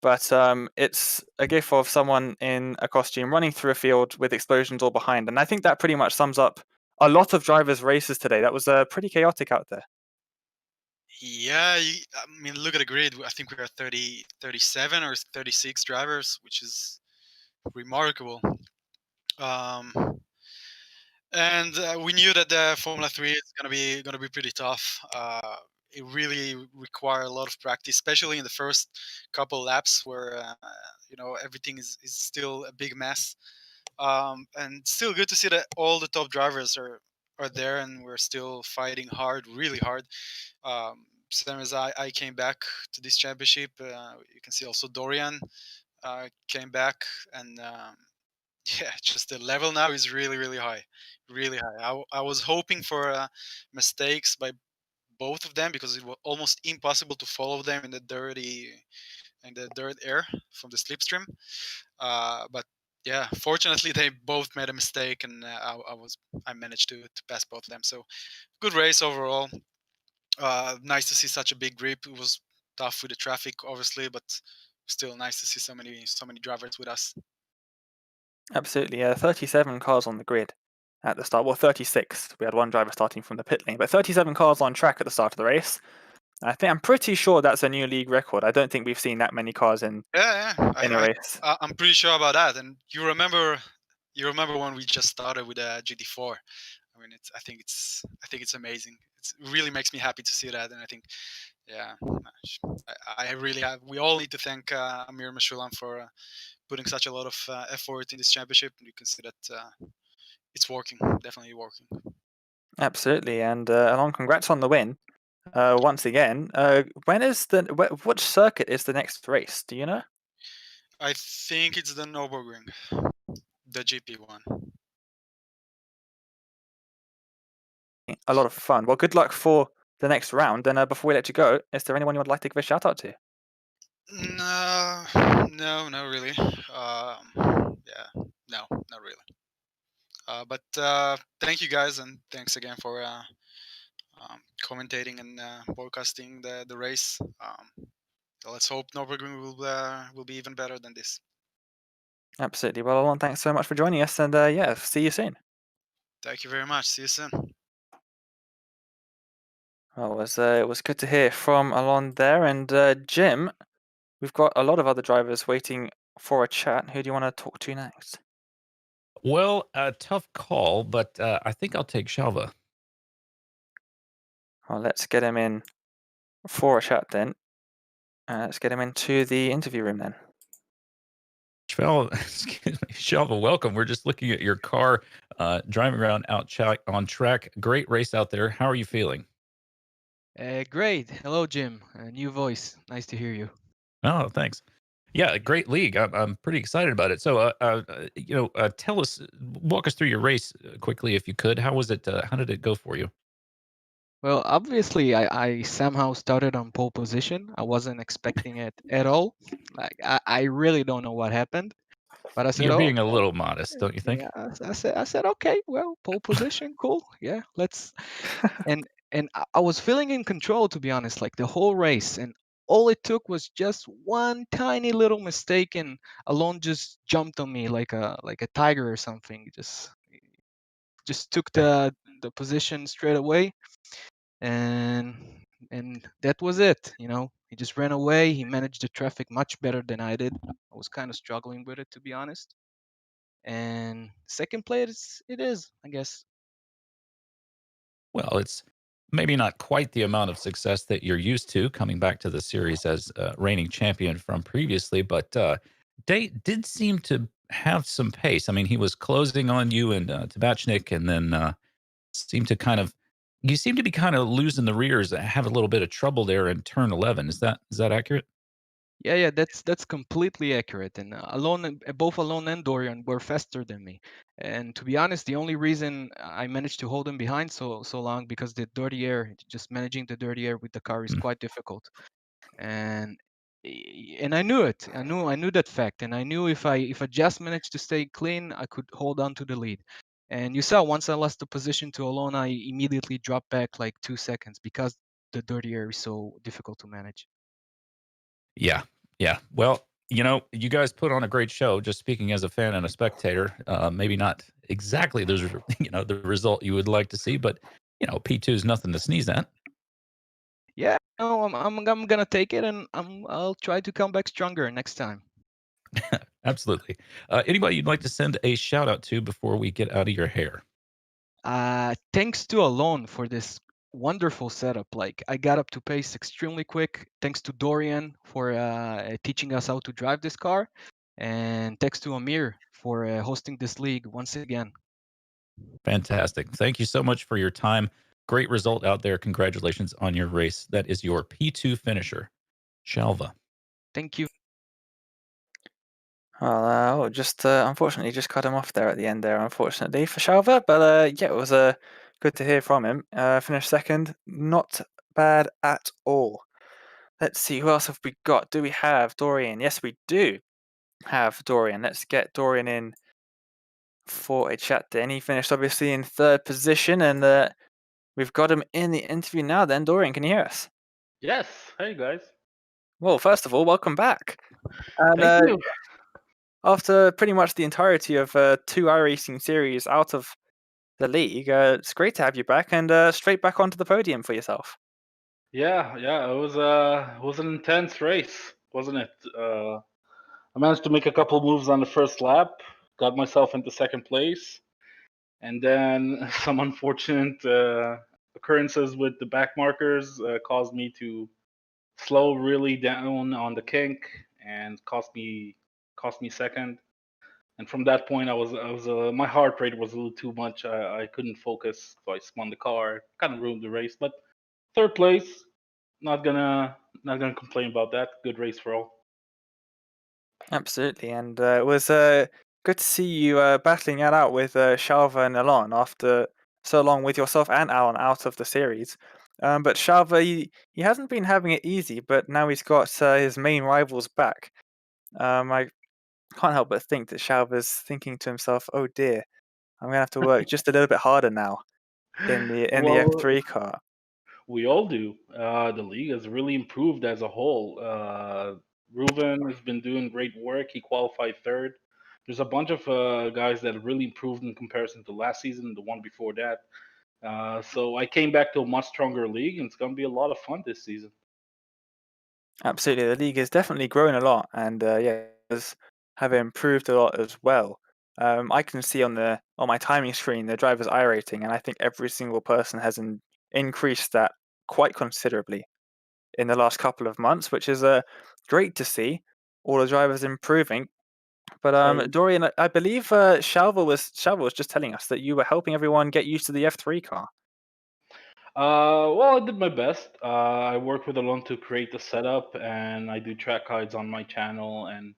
but it's a GIF of someone in a costume running through a field with explosions all behind, and I think that pretty much sums up a lot of drivers' races today. That was pretty chaotic out there. Yeah, I mean, look at the grid. I think we are 37 or 36 drivers, which is remarkable. And we knew that the Formula 3 is gonna be pretty tough. It really requires a lot of practice, especially in the first couple laps where everything is still a big mess. And still good to see that all the top drivers are there, and we're still fighting hard, really hard. Same as I came back to this championship. You can see also Dorian came back, and yeah, just the level now is really, really high, really high. I was hoping for mistakes by both of them because it was almost impossible to follow them in the dirt air from the slipstream. But Yeah, fortunately they both made a mistake, and I managed to pass both of them. So good race overall. Nice to see such a big grip. It was tough with the traffic, obviously, but still nice to see so many drivers with us. Absolutely, 37 cars on the grid at the start. Well, 36. We had one driver starting from the pit lane, but 37 cars on track at the start of the race. I'm pretty sure that's a new league record. I don't think we've seen that many cars in Yeah, a race. I'm pretty sure about that. And you remember when we just started with GT4? I mean, I think it's amazing. It really makes me happy to see that, and I think, yeah, I really have. We all need to thank Amir Mashulam for putting such a lot of effort in this championship. You can see that it's working, definitely working. Absolutely, and Alon, congrats on the win. Once again, when is which circuit is the next race? Do you know? I think it's the Nürburgring, the GP one. A lot of fun. Well, good luck for the next round. And before we let you go, is there anyone you would like to give a shout out to? No, no, not really. Yeah, no, not really. But thank you guys, and thanks again for commentating and broadcasting the race. Let's hope Nürburgring will be even better than this. Absolutely. Well, Alon, thanks so much for joining us, and yeah, see you soon. Thank you very much. See you soon. Well, it was good to hear from Alon there, and Jim. We've got a lot of other drivers waiting for a chat. Who do you want to talk to next? Well, a tough call, but I think I'll take Shalva. Well, let's get him in for a chat then. Let's get him into the interview room then. Excuse me, Shalva, welcome. We're just looking at your car, driving around on track. Great race out there. How are you feeling? Great. Hello, Jim. A new voice. Nice to hear you. Oh, thanks. Yeah, great league. I'm pretty excited about it. So, tell us, walk us through your race quickly, if you could. How was it? How did it go for you? Well, obviously, I somehow started on pole position. I wasn't expecting it at all. Like, I really don't know what happened, but I said, You're oh, being a little modest, don't you think? yeah. I said, okay, well, pole position, cool. Yeah, let's. And I was feeling in control, to be honest, like the whole race. And all it took was just one tiny little mistake, and Alon just jumped on me like a tiger or something. Just took the position straight away, and that was it. He just ran away. He managed the traffic much better than I did. I was kind of struggling with it, to be honest. And second place, it is, I guess. Well, it's maybe not quite the amount of success that you're used to coming back to the series as reigning champion from previously, but Date did seem to have some pace. I mean, he was closing on you and Tabachnik, and then seemed to kind of you seem to be kind of losing the rears, have a little bit of trouble there in turn 11. Is that accurate? Yeah, that's completely accurate. And both Alon and Dorian were faster than me. And to be honest, the only reason I managed to hold them behind so long, because the dirty air, just managing the dirty air with the car is Mm. quite difficult. And I knew it. I knew that fact, and I knew if I just managed to stay clean, I could hold on to the lead. And you saw, once I lost the position to Alon, I immediately dropped back like 2 seconds, because the dirty air is so difficult to manage. Yeah, yeah. Well, you guys put on a great show. Just speaking as a fan and a spectator, maybe not exactly the result you would like to see, but P2 is nothing to sneeze at. Yeah, no, I'm gonna take it, and I'll try to come back stronger next time. Absolutely. Anybody you'd like to send a shout out to before we get out of your hair? Thanks to Alon for this wonderful setup. Like, I got up to pace extremely quick. Thanks to Dorian for teaching us how to drive this car, and thanks to Amir for hosting this league once again. Fantastic. Thank you so much for your time. Great result out there. Congratulations on your race. That is your P2 finisher, Shalva. Thank you. Well, just unfortunately, just cut him off there at the end there, unfortunately for Shalva. But yeah, it was good to hear from him. Finished second, not bad at all. Let's see, who else have we got? Do we have Dorian? Yes, we do. have Dorian. Let's get Dorian in for a chat then. He finished obviously in 3rd position, and we've got him in the interview now then. Dorian, can you hear us? Yes. Hey guys. Well, first of all, welcome back. And Thank you. after pretty much the entirety of 2 iRacing series out of the league, it's great to have you back and straight back onto the podium for yourself. Yeah. It was an intense race, wasn't it? I managed to make a couple moves on the first lap, got myself into 2nd place, and then some unfortunate occurrences with the back markers caused me to slow really down on the kink and cost me 2nd. And from that point, I was my heart rate was a little too much. I couldn't focus, so I spun the car, kind of ruined the race. But 3rd place, not gonna complain about that. Good race for all. Absolutely, and it was good to see you battling it out with Shalva and Alon after so long with yourself and Alan out of the series. But Shalva, he hasn't been having it easy, but now he's got his main rivals back. I can't help but think that Shalva's thinking to himself, "Oh dear, I'm gonna have to work just a little bit harder now in the Well, F3 car." we all do. The league has really improved as a whole. Ruben has been doing great work. He qualified 3rd. There's a bunch of guys that have really improved in comparison to last season, the one before that. So I came back to a much stronger league, and it's going to be a lot of fun this season. Absolutely, the league has definitely grown a lot, and yeah, has have improved a lot as well. I can see on my timing screen the drivers' iRating, and I think every single person has increased that quite considerably in the last couple of months, which is great to see. All the drivers improving. But I Dorian, I believe Shalva was just telling us that you were helping everyone get used to the F3 car. Well, I did my best. I work with Alon to create the setup, and I do track guides on my channel, and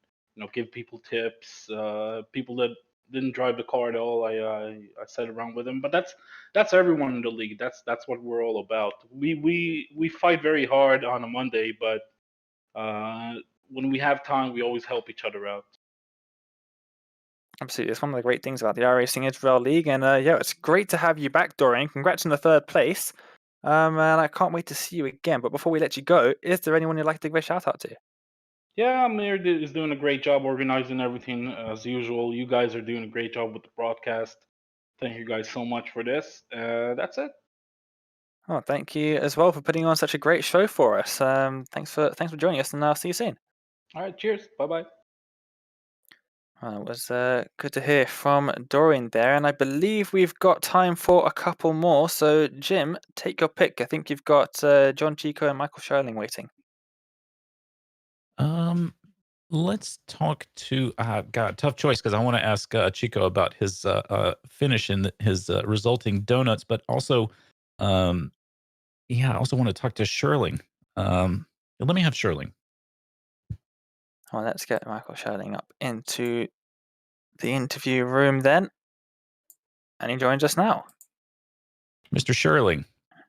give people tips. People that didn't drive the car at all, I sat around with them. But that's everyone in the league. That's what we're all about. We fight very hard on a Monday, but when we have time, we always help each other out. Absolutely, it's one of the great things about the iRacing Israel League, and yeah, it's great to have you back, Dorian. Congrats on the 3rd place. And I can't wait to see you again. But before we let you go, is there anyone you'd like to give a shout out to? Yeah, Amir is doing a great job organizing everything as usual. You guys are doing a great job with the broadcast. Thank you guys so much for this. That's it. Oh, thank you as well for putting on such a great show for us. Thanks for joining us, and I'll see you soon. All right, cheers. Bye bye. Well, it was good to hear from Dorian there, and I believe we've got time for a couple more. So, Jim, take your pick. I think you've got John Chico and Michael Sherling waiting. Let's talk to. God, tough choice because I want to ask Chico about his finish and his resulting donuts, but also, yeah, I also want to talk to Sherling. Let me have Sherling. Well, let's get Michael Sherling up into the interview room then, and he joins us now. Mr. Sherling,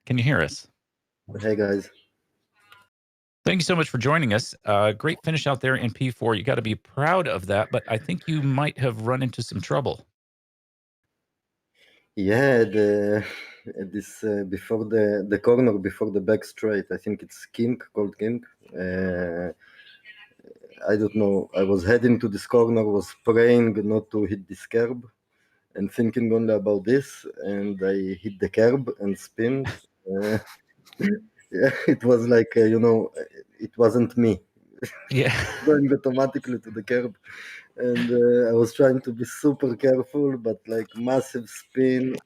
can you hear us? Hey guys. Thank you so much for joining us. Great finish out there in P4. You got to be proud of that, but I think you might have run into some trouble. Yeah, this before the corner before the back straight. I think it's kink, called kink. I don't know. I was heading to this corner, was praying not to hit this curb, and thinking only about this, and I hit the curb and spinned. Yeah, it was like it wasn't me. Yeah. Going automatically to the curb, and I was trying to be super careful, but like massive spin.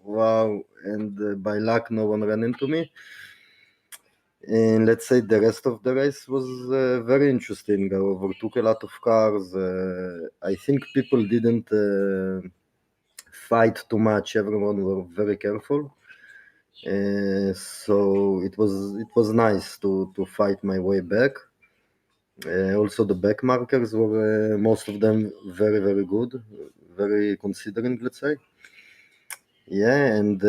Wow! And by luck, no one ran into me. And let's say the rest of the race was very interesting. I overtook a lot of cars. I think people didn't fight too much. Everyone were very careful. So it was nice to fight my way back. Also, the back markers were most of them very very good, very considering, let's say. Yeah, and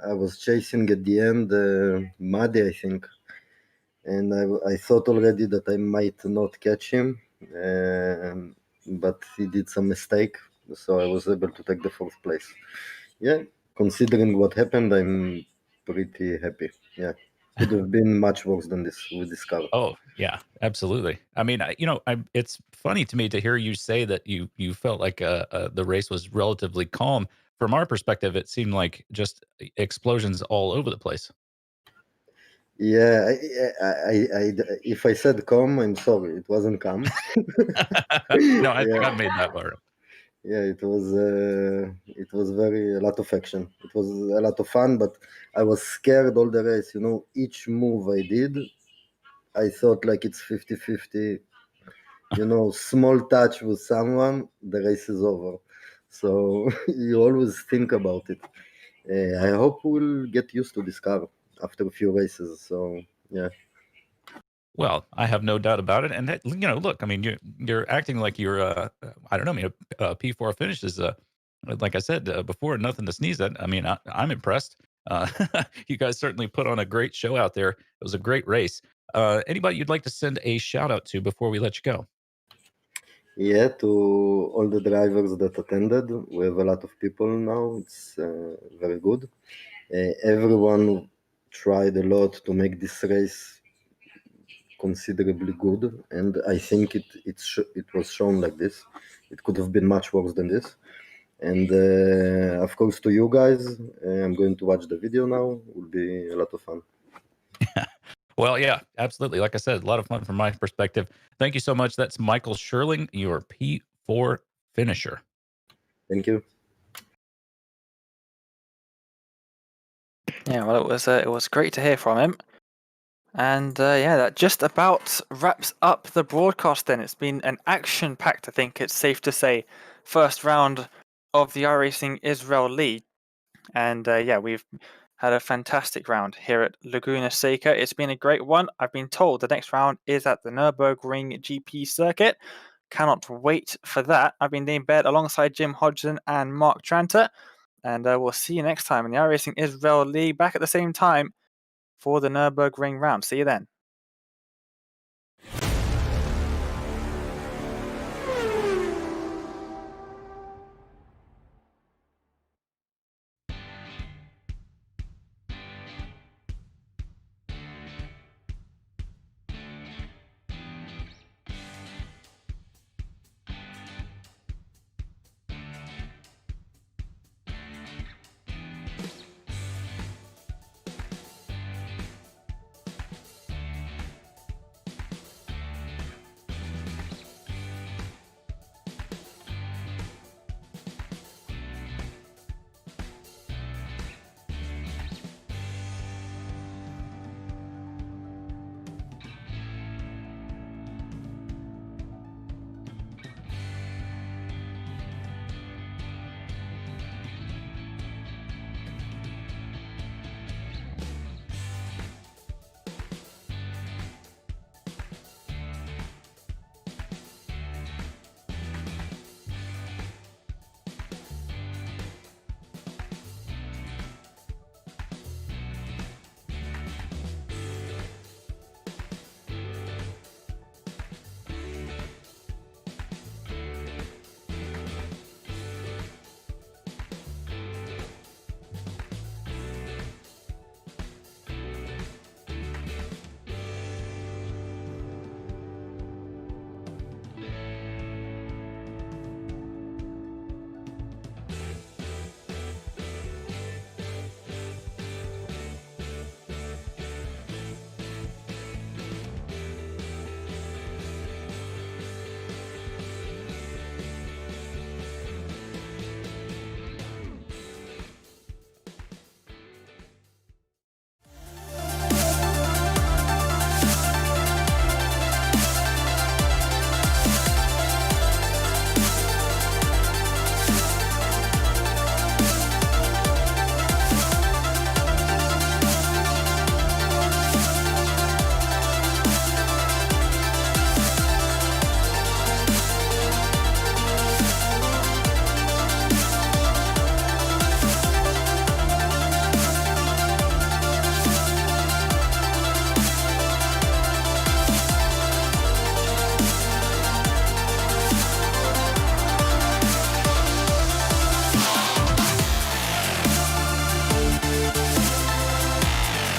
I was chasing at the end Muddy, I think, and I thought already that I might not catch him, but he did some mistake, so I was able to take the fourth place. Yeah, considering what happened, I'm pretty happy. Yeah, could have been much worse than this with this car. Oh, yeah, absolutely. I mean, it's funny to me to hear you say that you felt like the race was relatively calm. From our perspective, it seemed like just explosions all over the place. Yeah, if I said calm, I'm sorry, it wasn't calm. No, I think Yeah, I made that part up. yeah, it was very a lot of action. It was a lot of fun, but I was scared all the race. You know, each move I did, I thought like it's 50-50. You know, small touch with someone, the race is over. So you always think about it. I hope we'll get used to this car after a few races. So yeah. Well, I have no doubt about it. And that, look, I mean, you're acting like you're, I don't know, I mean, a P4 finish is, like I said before, nothing to sneeze at. I mean, I'm impressed. Uh, you guys certainly put on a great show out there. It was a great race. Anybody you'd like to send a shout out to before we let you go? Yeah, to all the drivers that attended. We have a lot of people now. It's very good. Everyone tried a lot to make this race considerably good, and I think it was shown like this. It could have been much worse than this. And of course, to you guys, I'm going to watch the video now. It will be a lot of fun. Well, yeah, absolutely. Like I said, a lot of fun from my perspective. Thank you so much. That's Michael Sherling, your P4 finisher. Thank you. Yeah, well, it was great to hear from him. And yeah, that just about wraps up the broadcast then. It's been an action-packed, I think it's safe to say, first round of the iRacing Israel League. And yeah, we've had a fantastic round here at Laguna Seca. It's been a great one. I've been told the next round is at the Nürburgring GP circuit. Cannot wait for that. I've been in bed alongside Jim Hodgson and Mark Tranter. And we'll see you next time in the iRacing Israel League back at the same time for the Nürburgring round. See you then.